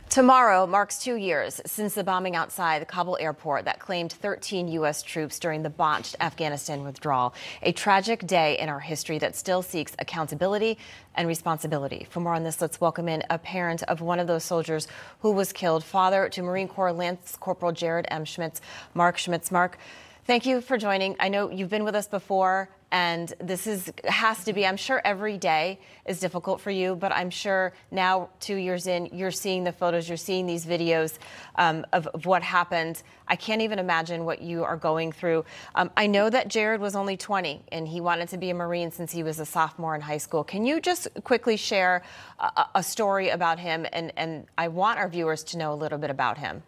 Tomorrow marks 2 years since the bombing outside the Kabul airport that claimed 13 U.S. troops during the botched Afghanistan withdrawal. A tragic day in our history that still seeks accountability and responsibility. For more on this, let's welcome in a parent of one of those soldiers who was killed, father to Marine Corps Lance Corporal Jared M. Schmitz. Mark Schmitz. Mark, thank you for joining. I know you've been with us before, and this has to be, I'm sure every day is difficult for you, but I'm sure now, 2 years in, you're seeing the photos, you're seeing these videos of what happened. I can't even imagine what you are going through. I know that Jared was only 20 and he wanted to be a Marine since he was a sophomore in high school. Can you just quickly share a story about him? And I want our viewers to know a little bit about him.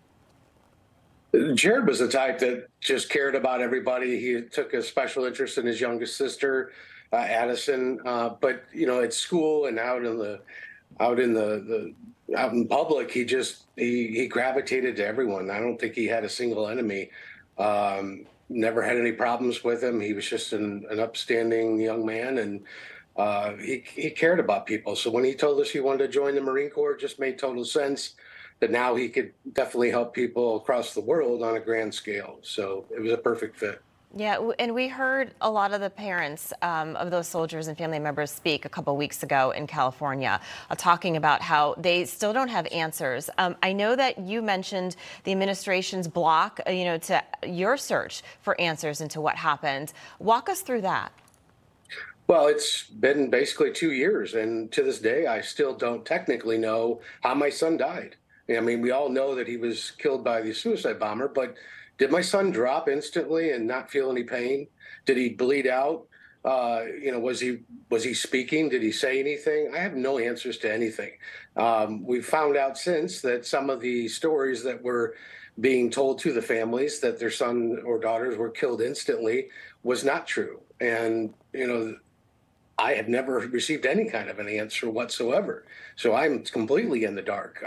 Jared was the type that just cared about everybody. He took a special interest in his youngest sister, Addison. But you know, at school and out in public, he gravitated to everyone. I don't think he had a single enemy. Never had any problems with him. He was just an upstanding young man, and he cared about people. So when he told us he wanted to join the Marine Corps, it just made total sense that now he could definitely help people across the world on a grand scale. So it was a perfect fit. Yeah, and we heard a lot of the parents of those soldiers and family members speak a couple weeks ago in California, talking about how they still don't have answers. I know that you mentioned the administration's block, to your search for answers into what happened. Walk us through that. Well, it's been basically 2 years, and to this day, I still don't technically know how my son died. I mean, we all know that he was killed by the suicide bomber, but did my son drop instantly and not feel any pain? Did he bleed out? Was he speaking? Did he say anything? I have no answers to anything. We've found out since that some of the stories that were being told to the families that their son or daughters were killed instantly was not true. And, I have never received any kind of an answer whatsoever. So I'm completely in the dark.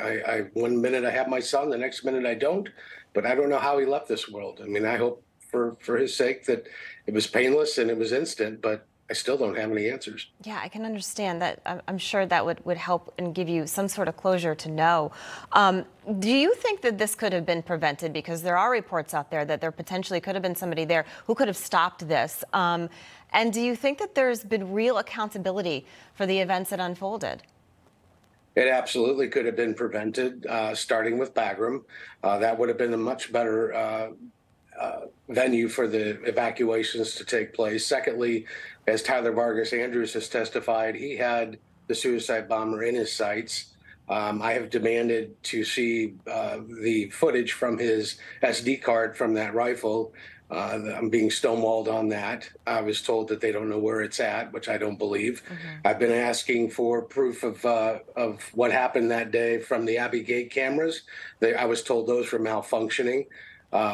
One minute I have my son, the next minute I don't, but I don't know how he left this world. I mean, I hope for his sake that it was painless and it was instant, but I still don't have any answers. Yeah, I can understand that. I'm sure that would help and give you some sort of closure to know. Do you think that this could have been prevented? Because there are reports out there that there potentially could have been somebody there who could have stopped this. And do you think that there's been real accountability for the events that unfolded? It absolutely could have been prevented, starting with Bagram. That would have been a much better venue for the evacuations to take place. Secondly, as Tyler Vargas Andrews has testified, he had the suicide bomber in his sights. I have demanded to see the footage from his SD card from that rifle. I'm being stonewalled on that. I was told that they don't know where it's at, which I don't believe. I've been asking for proof of what happened that day from the Abbey Gate cameras. I was told those were malfunctioning,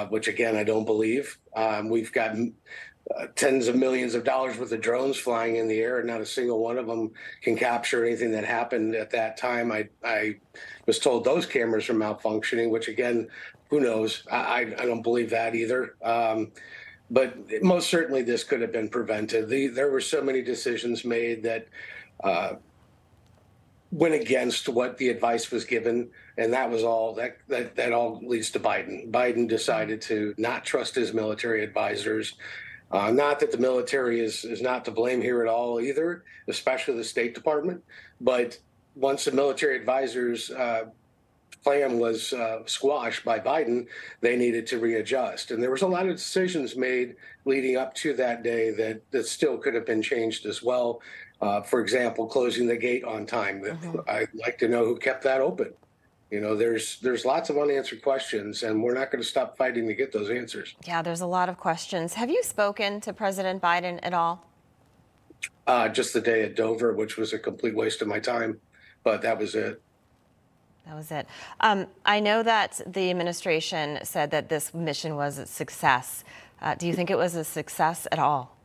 which again, I don't believe. We've got tens of millions of dollars worth of drones flying in the air, and not a single one of them can capture anything that happened at that time. I was told those cameras are malfunctioning, which again, who knows? I don't believe that either. But most certainly this could have been prevented. There were so many decisions made that went against what the advice was given, and that was all that all leads to Biden. Biden decided to not trust his military advisors. Not that the military is not to blame here at all either, especially the State Department. But once the military advisors' plan was squashed by Biden, they needed to readjust. And there was a lot of decisions made leading up to that day that still could have been changed as well. For example, closing the gate on time. I'd like to know who kept that open. There's lots of unanswered questions, and we're not going to stop fighting to get those answers. Yeah, there's a lot of questions. Have you spoken to President Biden at all? Just the day at Dover, which was a complete waste of my time, but that was it. That was it. I know that the administration said that this mission was a success. Do you think it was a success at all?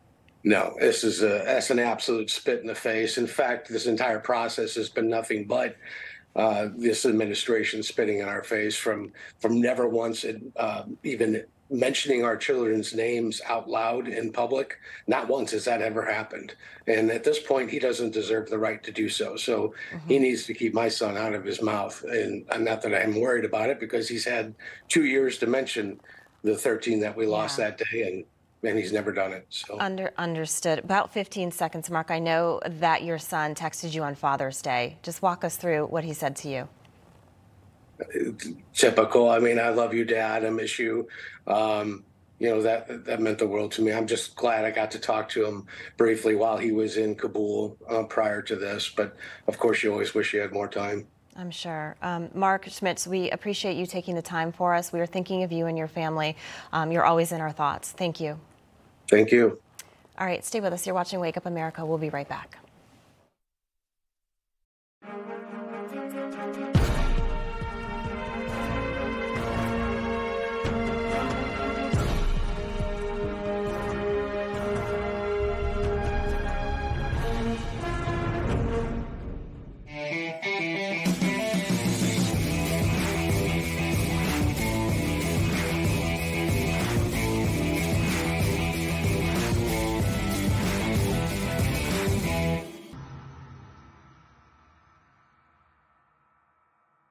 No, that's an absolute spit in the face. In fact, this entire process has been nothing but this administration spitting in our face from never once even mentioning our children's names out loud in public. Not once has that ever happened. And at this point, he doesn't deserve the right to do so. So he needs to keep my son out of his mouth. And not that I'm worried about it, because he's had 2 years to mention the 13 that we lost that day, and he's never done it. So Understood. About 15 seconds, Mark. I know that your son texted you on Father's Day. Just walk us through what he said to you. Typical. I mean, I love you, Dad. I miss you. You know, that meant the world to me. I'm just glad I got to talk to him briefly while he was in Kabul prior to this. But of course, you always wish you had more time. I'm sure. Mark Schmitz, we appreciate you taking the time for us. We are thinking of you and your family. You're always in our thoughts. Thank you. Thank you. All right, stay with us. You're watching Wake Up America. We'll be right back.